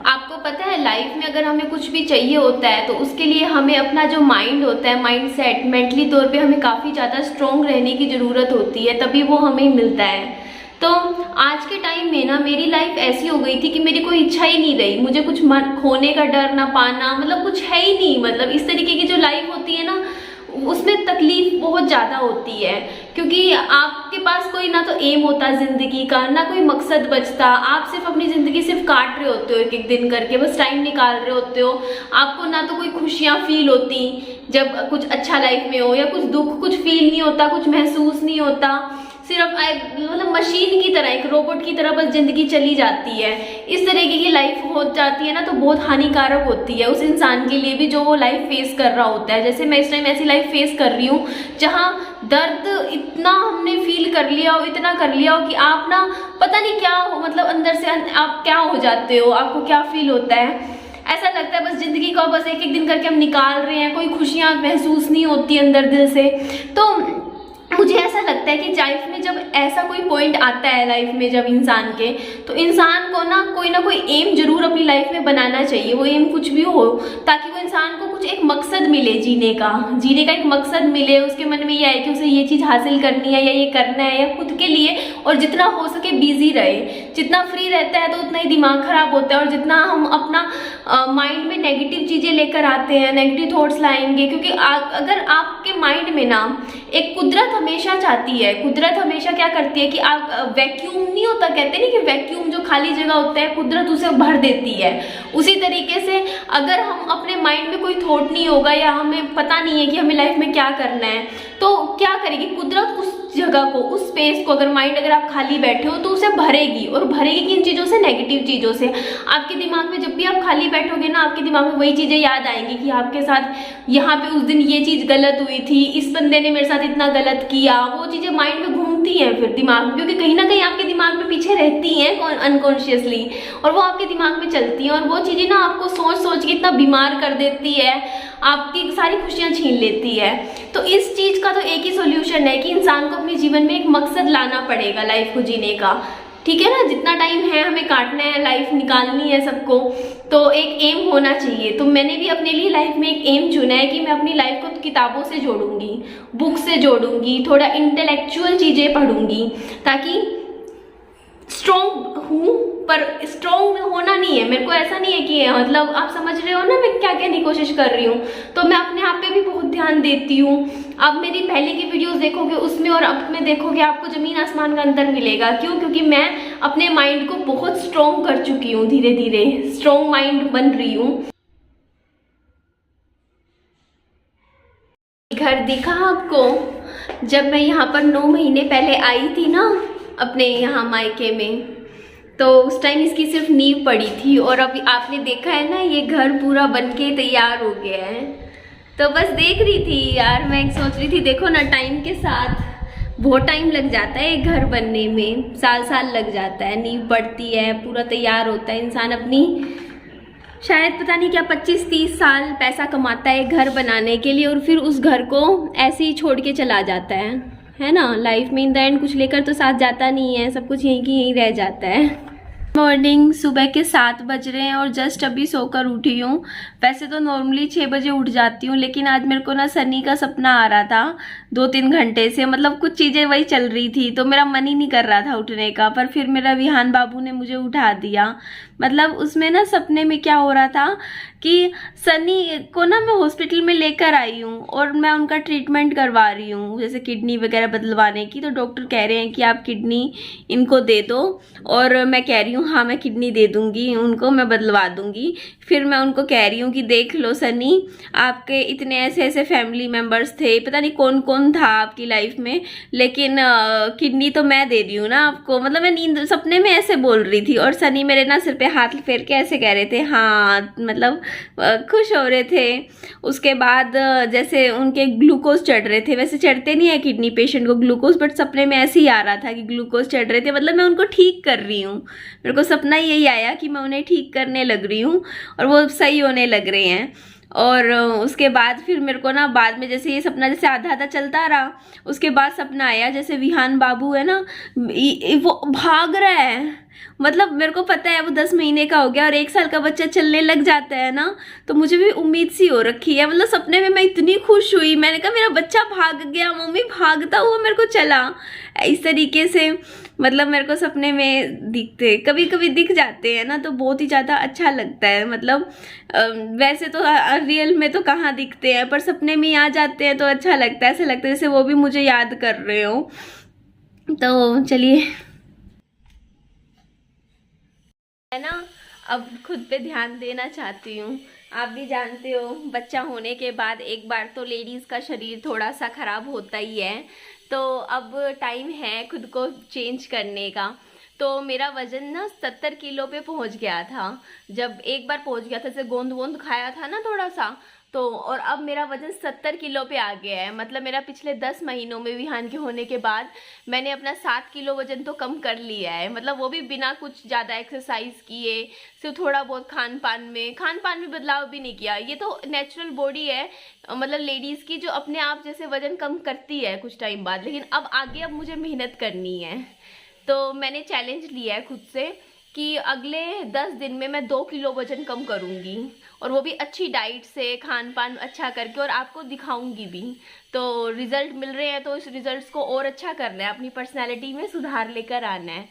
आपको पता है लाइफ में अगर हमें कुछ भी चाहिए होता है तो उसके लिए हमें अपना जो माइंड होता है, माइंड सेट, मेंटली तौर पे हमें काफ़ी ज़्यादा स्ट्रॉन्ग रहने की ज़रूरत होती है, तभी वो हमें मिलता है। तो आज के टाइम में ना मेरी लाइफ ऐसी हो गई थी कि मेरी कोई इच्छा ही नहीं रही, मुझे कुछ खोने का डर ना पाना, मतलब कुछ है ही नहीं। मतलब इस तरीके की जो लाइफ होती है ना उसमें तकलीफ बहुत ज़्यादा होती है, क्योंकि आपके पास कोई ना तो एम होता ज़िंदगी का, ना कोई मकसद बचता। आप सिर्फ अपनी ज़िंदगी सिर्फ काट रहे होते हो एक एक दिन करके, बस टाइम निकाल रहे होते हो। आपको ना तो कोई खुशियाँ फील होती जब कुछ अच्छा लाइफ में हो, या कुछ दुख कुछ फील नहीं होता, कुछ महसूस नहीं होता। सिर्फ मतलब मशीन की तरह, एक रोबोट की तरह बस जिंदगी चली जाती है। इस तरीके की लाइफ हो जाती है ना तो बहुत हानिकारक होती है उस इंसान के लिए भी जो वो लाइफ फेस कर रहा होता है। जैसे मैं इस टाइम ऐसी लाइफ फेस कर रही हूँ जहाँ दर्द इतना हमने फील कर लिया हो, इतना कर लिया हो कि आप ना पता नहीं क्या हो, मतलब अंदर से आप क्या हो जाते हो, आपको क्या फील होता है। ऐसा लगता है बस जिंदगी को बस एक एक दिन करके हम निकाल रहे हैं, कोई खुशियाँ महसूस नहीं होती अंदर दिल से। तो मुझे ऐसा लगता है कि लाइफ में जब ऐसा कोई पॉइंट आता है लाइफ में जब इंसान के, तो इंसान को ना कोई एम जरूर अपनी लाइफ में बनाना चाहिए। वो एम कुछ भी हो, ताकि वो इंसान को कुछ एक मकसद मिले, जीने का एक मकसद मिले। उसके मन में ये आए कि उसे ये चीज़ हासिल करनी है या ये करना है, या खुद के लिए। और जितना हो सके बिजी रहे, जितना फ्री रहता है तो उतना ही दिमाग खराब होता है। और जितना हम अपना माइंड में नेगेटिव चीज़ें लेकर आते हैं, नेगेटिव थॉट्स लाएंगे, क्योंकि अगर आपके माइंड में ना एक कुदरत हमेशा चाहती है, कुदरत हमेशा क्या करती है कि आप वैक्यूम नहीं होता, कहते नहीं कि वैक्यूम जो खाली जगह होता है कुदरत उसे भर देती है। उसी तरीके से अगर हम अपने माइंड में कोई थॉट नहीं होगा, या हमें पता नहीं है कि हमें लाइफ में क्या करना है, तो क्या करेगी कुदरत उस जगह को, उस स्पेस को, अगर माइंड अगर आप खाली बैठे हो तो उसे भरेगी। और भरेगी किन चीज़ों से? नेगेटिव चीज़ों से। आपके दिमाग में जब भी आप खाली बैठोगे ना, आपके दिमाग में वही चीज़ें याद आएंगी कि आपके साथ यहाँ पे उस दिन ये चीज़ गलत हुई थी, इस बंदे ने मेरे साथ इतना गलत किया। वो चीज़ें माइंड में घूमती हैं फिर दिमाग में, क्योंकि कहीं ना कहीं आपके दिमाग में पीछे रहती हैं अनकॉन्शियसली, और वो आपके दिमाग में चलती हैं। और वो चीज़ें ना आपको सोच सोच के इतना बीमार कर देती है, आपकी सारी खुशियाँ छीन लेती है। तो इस चीज़ का तो एक ही सोल्यूशन है कि इंसान को अपने जीवन में एक मकसद लाना पड़ेगा लाइफ को जीने का। ठीक है ना, जितना टाइम है हमें काटना है, लाइफ निकालनी है सबको, तो एक एम होना चाहिए। तो मैंने भी अपने लिए लाइफ में एक एम चुना है कि मैं अपनी लाइफ को किताबों से जोड़ूंगी, बुक से जोड़ूंगी, थोड़ा इंटेलेक्चुअल चीज़ें पढ़ूंगी, ताकि स्ट्रॉन्ग हूँ। पर स्ट्रॉन्ग होना नहीं है मेरे को, ऐसा नहीं है कि मतलब आप समझ रहे हो ना मैं क्या कहने की कोशिश कर रही हूँ। तो मैं अपने आप पे भी बहुत ध्यान देती हूँ। अब मेरी पहले की वीडियोस देखोगे उसमें और अब में देखोगे, आपको जमीन आसमान का अंतर मिलेगा। क्यों? क्योंकि मैं अपने माइंड को बहुत स्ट्रॉन्ग कर चुकी हूँ, धीरे धीरे स्ट्रॉन्ग माइंड बन रही हूँ। घर दिखा आपको? जब मैं यहाँ पर 9 महीने पहले आई थी ना अपने यहाँ मायके में, तो उस टाइम इसकी सिर्फ नींव पड़ी थी, और अभी आपने देखा है ना ये घर पूरा बनके तैयार हो गया है। तो बस देख रही थी यार, मैं सोच रही थी देखो ना, टाइम के साथ बहुत टाइम लग जाता है एक घर बनने में, साल साल लग जाता है। नींव पड़ती है, पूरा तैयार होता है इंसान, अपनी शायद पता नहीं क्या 25-30 साल पैसा कमाता है घर बनाने के लिए, और फिर उस घर को ऐसे ही छोड़ के चला जाता है ना। लाइफ में इन द एंड कुछ लेकर तो साथ जाता नहीं है, सब कुछ यहीं की यहीं रह जाता है। मॉर्निंग सुबह के 7 बज रहे हैं और जस्ट अभी सोकर उठी हूँ। वैसे तो नॉर्मली 6 बजे उठ जाती हूँ, लेकिन आज मेरे को ना सनी का सपना आ रहा था 2-3 घंटे से, मतलब कुछ चीज़ें वही चल रही थी, तो मेरा मन ही नहीं कर रहा था उठने का। पर फिर मेरा विहान बाबू ने मुझे उठा दिया। मतलब उसमें ना सपने में क्या हो रहा था कि सनी को ना मैं हॉस्पिटल में लेकर आई हूँ और मैं उनका ट्रीटमेंट करवा रही हूँ, जैसे किडनी वगैरह बदलवाने की। तो डॉक्टर कह रहे हैं कि आप किडनी इनको दे दो, और मैं कह रही हूँ हाँ मैं किडनी दे दूँगी उनको, मैं बदलवा दूँगी। फिर मैं उनको कह रही हूँ कि देख लो सनी, आपके इतने ऐसे ऐसे फैमिली मेम्बर्स थे, पता नहीं कौन कौन था आपकी लाइफ में, लेकिन किडनी तो मैं दे रही हूँ ना आपको। मतलब मैं नींद सपने में ऐसे बोल रही थी, और सनी मेरे ना सिर पे हाथ फेर के ऐसे कह रहे थे हाँ, मतलब खुश हो रहे थे। उसके बाद जैसे उनके ग्लूकोज चढ़ रहे थे, वैसे चढ़ते नहीं है किडनी पेशेंट को ग्लूकोज, बट सपने में ऐसे ही आ रहा था कि ग्लूकोज चढ़ रहे थे। मतलब मैं उनको ठीक कर रही हूँ, मेरे को सपना यही आया कि मैं उन्हें ठीक करने लग रही हूँ और वो सही होने लग रहे हैं। और उसके बाद फिर मेरे को ना बाद में जैसे ये सपना जैसे आधा आधा चलता रहा, उसके बाद सपना आया जैसे विहान बाबू है ना, वो भाग रहा है मतलब मेरे को पता है वो 10 महीने का हो गया और 1 साल का बच्चा चलने लग जाता है ना, तो मुझे भी उम्मीद सी हो रखी है। मतलब सपने में मैं इतनी खुश हुई, मैंने कहा मेरा बच्चा भाग गया, मम्मी भागता हुआ मेरे को चला, इस तरीके से मतलब मेरे को सपने में दिखते, कभी कभी दिख जाते हैं ना, तो बहुत ही ज़्यादा अच्छा लगता है। मतलब वैसे तो रियल में तो कहाँ दिखते हैं, पर सपने में आ जाते हैं तो अच्छा लगता है, ऐसे लगता है जैसे वो भी मुझे याद कर रहे हो। तो चलिए, है ना, अब खुद पे ध्यान देना चाहती हूँ। आप भी जानते हो बच्चा होने के बाद एक बार तो लेडीज़ का शरीर थोड़ा सा ख़राब होता ही है, तो अब टाइम है खुद को चेंज करने का। तो मेरा वज़न ना 70 किलो पे पहुँच गया था, जब एक बार पहुँच गया था, जैसे गोंद वोंद खाया था ना थोड़ा सा, तो और अब मेरा वज़न 70 किलो पे आ गया है। मतलब मेरा पिछले 10 महीनों में विहान के होने के बाद मैंने अपना 7 किलो वज़न तो कम कर लिया है। मतलब वो भी बिना कुछ ज़्यादा एक्सरसाइज किए, सिर्फ थोड़ा बहुत खान पान में बदलाव भी नहीं किया। ये तो नेचुरल बॉडी है, मतलब लेडीज़ की, जो अपने आप जैसे वज़न कम करती है कुछ टाइम बाद। लेकिन अब आगे अब मुझे मेहनत करनी है, तो मैंने चैलेंज लिया है खुद से कि अगले 10 दिन में मैं 2 किलो वज़न कम करूँगी, और वो भी अच्छी डाइट से, खान पान अच्छा करके, और आपको दिखाऊंगी भी। तो रिजल्ट मिल रहे हैं तो इस रिजल्ट्स को और अच्छा करना है, अपनी पर्सनैलिटी में सुधार लेकर आना है।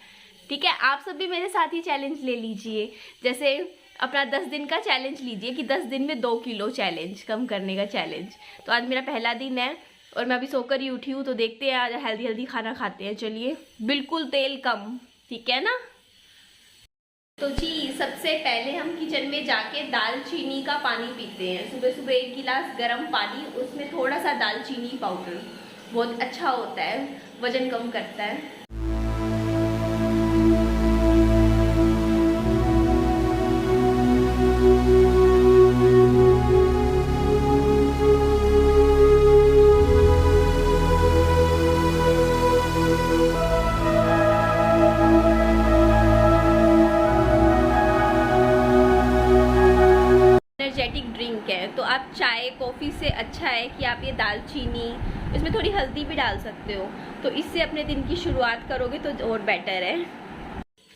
ठीक है, आप सब भी मेरे साथ ही चैलेंज ले लीजिए। जैसे अपना 10 दिन का चैलेंज लीजिए कि 10 दिन में 2 किलो चैलेंज, कम करने का चैलेंज। तो आज मेरा पहला दिन है और मैं अभी सोकर ही उठी हूँ, तो देखते हैं आज हेल्दी खाना खाते हैं। चलिए, बिल्कुल तेल कम, ठीक है ना। तो जी, सबसे पहले हम किचन में जाके दालचीनी का पानी पीते हैं। सुबह सुबह 1 गिलास गर्म पानी, उसमें थोड़ा सा दालचीनी पाउडर, बहुत अच्छा होता है, वजन कम करता है। एनर्जेटिक ड्रिंक है, तो आप चाय कॉफ़ी से अच्छा है कि आप ये दालचीनी, इसमें थोड़ी हल्दी भी डाल सकते हो, तो इससे अपने दिन की शुरुआत करोगे तो और बेटर है।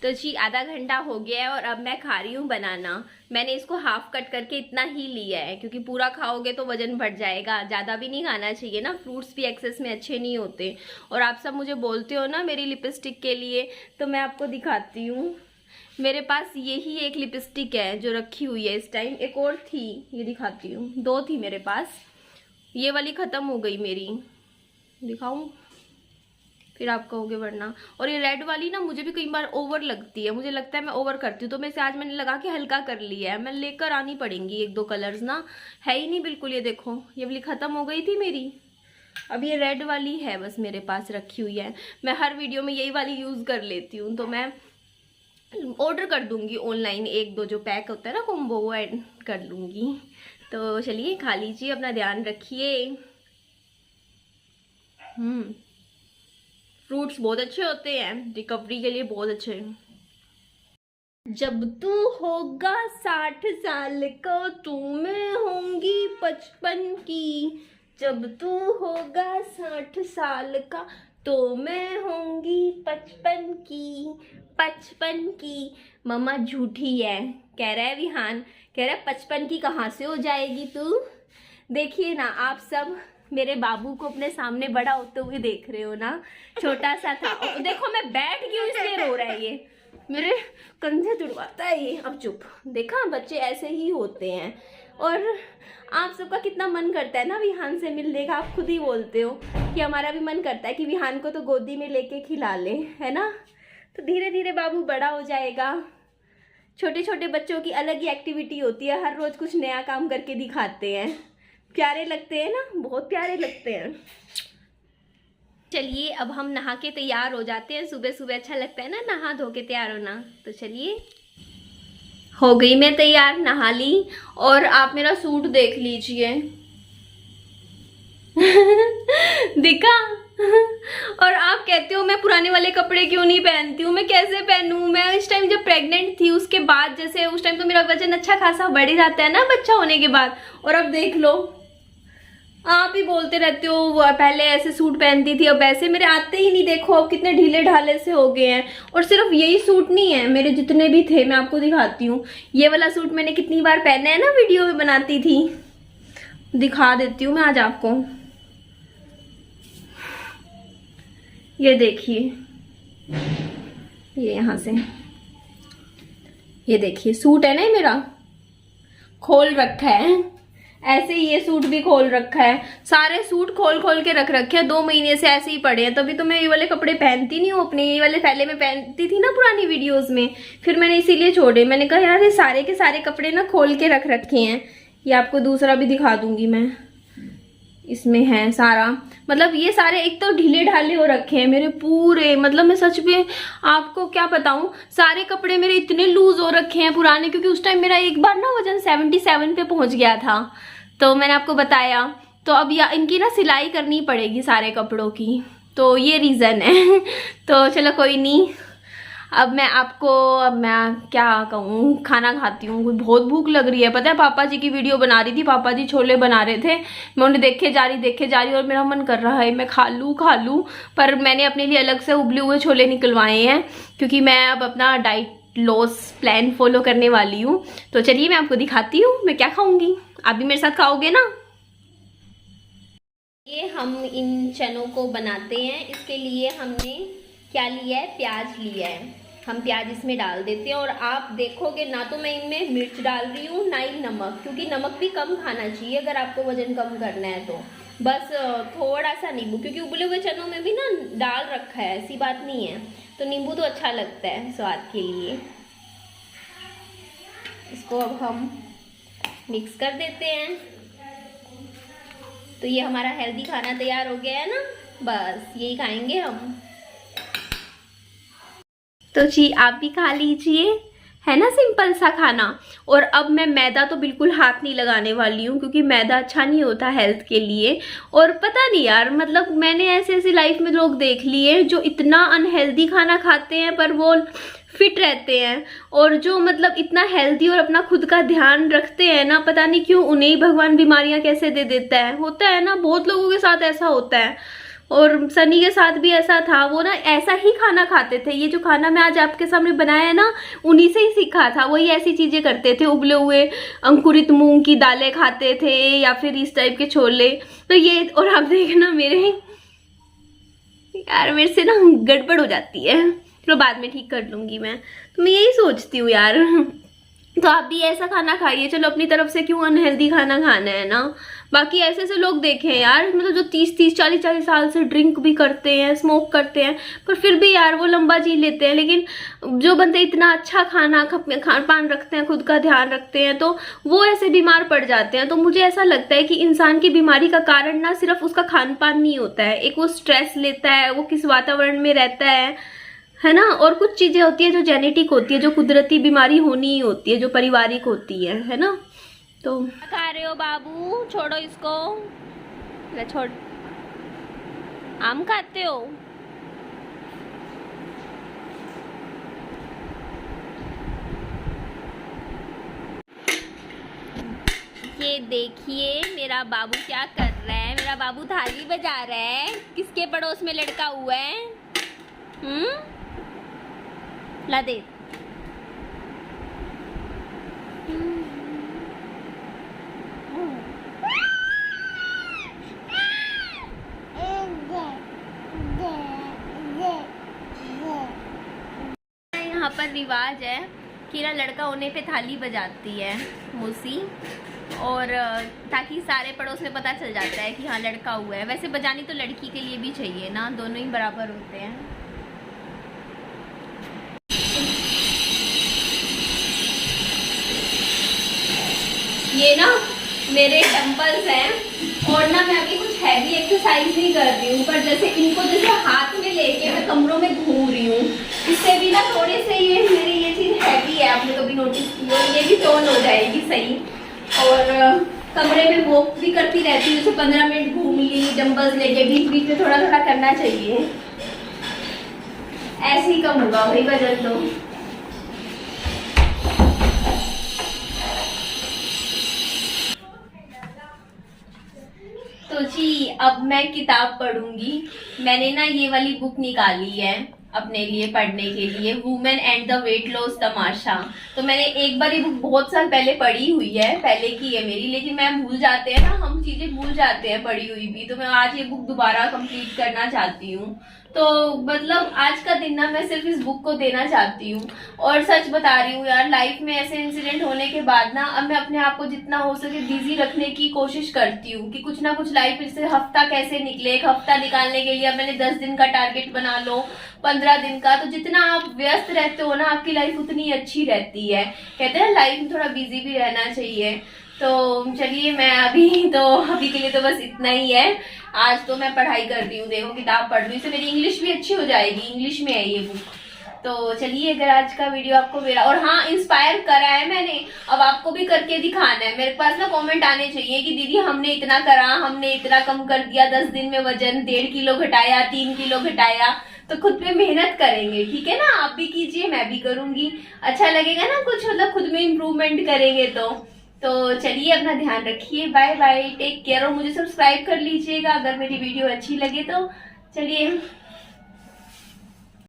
तो जी, आधा घंटा हो गया है और अब मैं खा रही हूँ बनाना। मैंने इसको हाफ कट करके इतना ही लिया है, क्योंकि पूरा खाओगे तो वजन बढ़ जाएगा, ज़्यादा भी नहीं खाना चाहिए ना, फ्रूट्स भी एक्सेस में अच्छे नहीं होते। और आप सब मुझे बोलते हो ना मेरी लिपस्टिक के लिए, तो मैं आपको दिखाती हूँ। मेरे पास यही एक लिपस्टिक है जो रखी हुई है इस टाइम, एक और थी, ये दिखाती हूँ, 2 थी मेरे पास, ये वाली ख़त्म हो गई मेरी, दिखाऊँ फिर आप कहोगे वरना। और ये रेड वाली ना मुझे भी कई बार ओवर लगती है, मुझे लगता है मैं ओवर करती हूँ, तो मैं इसे आज मैंने लगा के हल्का कर लिया है। मैं लेकर आनी पड़ेंगी 1-2 कलर्स ना, है ही नहीं बिल्कुल। ये देखो, ये वाली ख़त्म हो गई थी मेरी, अब ये रेड वाली है बस मेरे पास रखी हुई है। मैं हर वीडियो में यही वाली यूज़ कर लेती हूँ, तो मैं ऑर्डर कर दूंगी ऑनलाइन, 1-2 जो पैक होता है ना कॉम्बो, वो ऐड कर लूँगी। तो चलिए, खा लीजिए, अपना ध्यान रखिए। फ्रूट्स बहुत अच्छे होते हैं, रिकवरी के लिए बहुत अच्छे हैं। जब तू होगा 60 साल को, तू मैं होंगी 55 की। जब तू होगा 60 साल का, तो मैं होंगी 55 की, 55 की। मम्मा झूठी है, कह रहा है विहान, कह रहा है 55 की कहाँ से हो जाएगी तू। देखिए ना, आप सब मेरे बाबू को अपने सामने बड़ा होते हुए देख रहे हो ना, छोटा सा था। और देखो मैं बैठ गई हूँ इसलिए रो रहा है, ये मेरे कंधे तुड़वाता है ये। अब चुप, देखा, बच्चे ऐसे ही होते हैं। और आप सबका कितना मन करता है ना विहान से मिलने का, आप खुद ही बोलते हो कि हमारा भी मन करता है कि विहान को तो गोदी में लेके खिला ले, है ना। तो धीरे धीरे बाबू बड़ा हो जाएगा। छोटे छोटे बच्चों की अलग ही एक्टिविटी होती है, हर रोज कुछ नया काम करके दिखाते हैं, प्यारे लगते हैं ना, बहुत प्यारे लगते हैं। चलिए, अब हम नहा के तैयार हो जाते हैं। सुबह सुबह अच्छा लगता है ना नहा धो के तैयार होना। तो चलिए, हो गई मैं तैयार, नहा ली। और आप मेरा सूट देख लीजिए दिखा। और आप कहते हो मैं पुराने वाले कपड़े क्यों नहीं पहनती हूँ, मैं कैसे पहनूं। मैं इस टाइम जब प्रेग्नेंट थी उसके बाद, जैसे उस टाइम तो मेरा वजन अच्छा खासा बढ़ ही जाता है ना बच्चा होने के बाद, और अब देख लो आप ही बोलते रहते हो वो पहले ऐसे सूट पहनती थी, अब ऐसे मेरे आते ही नहीं, देखो अब कितने ढीले ढाले से हो गए हैं। और सिर्फ यही सूट नहीं है, मेरे जितने भी थे मैं आपको दिखाती हूँ। ये वाला सूट मैंने कितनी बार पहना है ना, वीडियो में बनाती थी, दिखा देती हूँ मैं आज आपको। ये देखिए, ये यहाँ से, ये देखिए सूट है ना, ये मेरा खोल रखा है, ऐसे ही ये सूट भी खोल रखा है। सारे सूट खोल खोल के रख रखे हैं, 2 महीने से ऐसे ही पड़े हैं। तभी तो मैं ये वाले कपड़े पहनती नहीं हूँ अपने, ये वाले पहले मैं पहनती थी ना पुरानी वीडियोस में, फिर मैंने इसीलिए छोड़े। मैंने कहा यार ये सारे के सारे कपड़े ना खोल के रख रखे हैं। ये आपको दूसरा भी दिखा दूंगी मैं, इसमें है सारा, मतलब ये सारे एक तो ढीले ढाले हो रखे हैं मेरे पूरे, मतलब मैं सच में आपको क्या बताऊं, सारे कपड़े मेरे इतने लूज हो रखे हैं पुराने, क्योंकि उस टाइम मेरा एक बार ना वजन 77 पे पहुंच गया था, तो मैंने आपको बताया। तो अब इनकी ना सिलाई करनी पड़ेगी सारे कपड़ों की, तो ये रीज़न है। तो चलो कोई नहीं, अब मैं क्या कहूँ, खाना खाती हूँ, बहुत भूख लग रही है। पता है पापा जी की वीडियो बना रही थी, पापा जी छोले बना रहे थे, मैं उन्हें देखे जा रही और मेरा मन कर रहा है मैं खा लूँ। पर मैंने अपने लिए अलग से उबले हुए छोले निकलवाए हैं, क्योंकि मैं अब अपना डाइट लॉस प्लान फॉलो करने वाली हूँ। तो चलिए मैं आपको दिखाती हूँ मैं क्या खाऊंगी, आप भी मेरे साथ खाओगे ना। ये हम इन चनों को बनाते हैं, इसके लिए हमने क्या लिया है, प्याज लिया है। हम प्याज इसमें डाल देते हैं, और आप देखोगे ना तो मैं इनमें मिर्च डाल रही हूँ ना ही नमक, क्योंकि नमक भी कम खाना चाहिए अगर आपको वजन कम करना है तो। बस थोड़ा सा नींबू, क्योंकि उबले हुए चनों में भी ना डाल रखा है, ऐसी बात नहीं है, तो नींबू तो अच्छा लगता है स्वाद के लिए। इसको अब हम मिक्स कर देते हैं। तो ये हमारा हेल्दी खाना तैयार हो गया है ना, बस यही खाएंगे हम। तो जी आप भी खा लीजिए, है ना सिंपल सा खाना। और अब मैं मैदा तो बिल्कुल हाथ नहीं लगाने वाली हूँ, क्योंकि मैदा अच्छा नहीं होता हेल्थ के लिए। और पता नहीं यार, मतलब मैंने ऐसे ऐसे लाइफ में लोग देख लिए जो इतना अनहेल्दी खाना खाते हैं पर वो फिट रहते हैं, और जो मतलब इतना हेल्दी और अपना खुद का ध्यान रखते हैं ना, पता नहीं क्यों उन्हें ही भगवान बीमारियां कैसे दे देता है। होता है ना, बहुत लोगों के साथ ऐसा होता है, और सनी के साथ भी ऐसा था। वो ना ऐसा ही खाना खाते थे, ये जो खाना मैं आज आपके सामने बनाया है ना, उन्हीं से ही सीखा था। वही ऐसी चीजें करते थे, उबले हुए अंकुरित मूंग की दालें खाते थे, या फिर इस टाइप के छोले। तो ये, और आप देखना मेरे यार, मेरे से ना गड़बड़ हो जाती है, चलो बाद में ठीक कर लूंगी मैं। तो मैं यही सोचती हूँ यार, तो आप भी ऐसा खाना खाइए। चलो अपनी तरफ से क्यों अनहेल्दी खाना खाना है ना। बाकी ऐसे ऐसे लोग देखे हैं यार, मतलब जो 30 40 साल से ड्रिंक भी करते हैं, स्मोक करते हैं, पर फिर भी यार वो लंबा जी लेते हैं। लेकिन जो बंदे इतना अच्छा खान पान रखते हैं, खुद का ध्यान रखते हैं, तो वो ऐसे बीमार पड़ जाते हैं। तो मुझे ऐसा लगता है कि इंसान की बीमारी का कारण ना सिर्फ उसका खान पान नहीं होता है, एक वो स्ट्रेस लेता है, वो किस वातावरण में रहता है ना। और कुछ चीजें होती है जो जेनेटिक होती है, जो कुदरती बीमारी होनी ही होती है, जो पारिवारिक होती है ना। तो खा रहे हो बाबू, छोड़ो इसको, ले छोड़। आम खाते हो? ये देखिए मेरा बाबू क्या कर रहा है, मेरा बाबू थाली बजा रहा है। किसके पड़ोस में लड़का हुआ है? ला दे। यहाँ पर रिवाज है कि ना लड़का होने पे थाली बजाती है मौसी, और ताकि सारे पड़ोस में पता चल जाता है कि हाँ लड़का हुआ है। वैसे बजानी तो लड़की के लिए भी चाहिए ना, दोनों ही बराबर होते हैं। ये ना मेरे डंबल्स हैं, और ना मैं अभी कुछ हैवी एक्सरसाइज नहीं कर रही हूँ, पर जैसे इनको जैसे हाथ में लेके मैं कमरों में घूम रही हूँ, इससे भी ना थोड़े से ये मेरी ये चीज हैवी है, आपने कभी नोटिस की हो, ये भी टोन हो जाएगी सही। और कमरे में वॉक भी करती रहती हूँ, जैसे 15 मिनट घूम ली डंबल्स लेके, बीच बीच में थोड़ा थोड़ा करना चाहिए, ऐसे ही कम होगा वही वजन। तो अब मैं किताब पढ़ूंगी। मैंने ना ये वाली बुक निकाली है अपने लिए पढ़ने के लिए, women and the weight loss तमाशा। तो मैंने एक बार ये बुक बहुत साल पहले पढ़ी हुई है, पहले की है मेरी, लेकिन मैं भूल जाते हैं ना, हम चीजें भूल जाते हैं पढ़ी हुई भी। तो मैं आज ये बुक दोबारा कंप्लीट करना चाहती हूँ। तो मतलब आज का दिन ना मैं सिर्फ इस बुक को देना चाहती हूँ। और सच बता रही हूँ यार, लाइफ में ऐसे इंसिडेंट होने के बाद ना अब मैं अपने आप को जितना हो सके बिजी रखने की कोशिश करती हूँ कि कुछ ना कुछ लाइफ से हफ्ता कैसे निकले। एक हफ्ता निकालने के लिए अब मैंने 10 दिन का टारगेट बना लो, 15 दिन का। तो जितना आप व्यस्त रहते हो ना, आपकी लाइफ उतनी अच्छी रहती है। कहते हैं लाइफ में थोड़ा बिजी भी रहना चाहिए। तो चलिए मैं अभी के लिए तो बस इतना ही है। आज तो मैं पढ़ाई कर रही हूँ, देखो किताब पढ़ रही हूँ, इससे मेरी इंग्लिश भी अच्छी हो जाएगी। इंग्लिश में है ये बुक। तो चलिए, अगर आज का वीडियो आपको मेरा और हाँ इंस्पायर करा है मैंने, अब आपको भी करके दिखाना है। मेरे पास ना कमेंट आने चाहिए कि दीदी हमने इतना करा, हमने इतना कम कर दिया, 10 दिन में वजन 1.5 किलो घटाया, 3 किलो घटाया। तो खुद पे मेहनत करेंगे, ठीक है ना? आप भी कीजिए, मैं भी करूंगी। अच्छा लगेगा ना कुछ, मतलब खुद में इम्प्रूवमेंट करेंगे। तो चलिए, अपना ध्यान रखिए। Bye bye, take care. और मुझे सब्सक्राइब कर लीजिएगा अगर मेरी वीडियो अच्छी लगे तो। चलिए।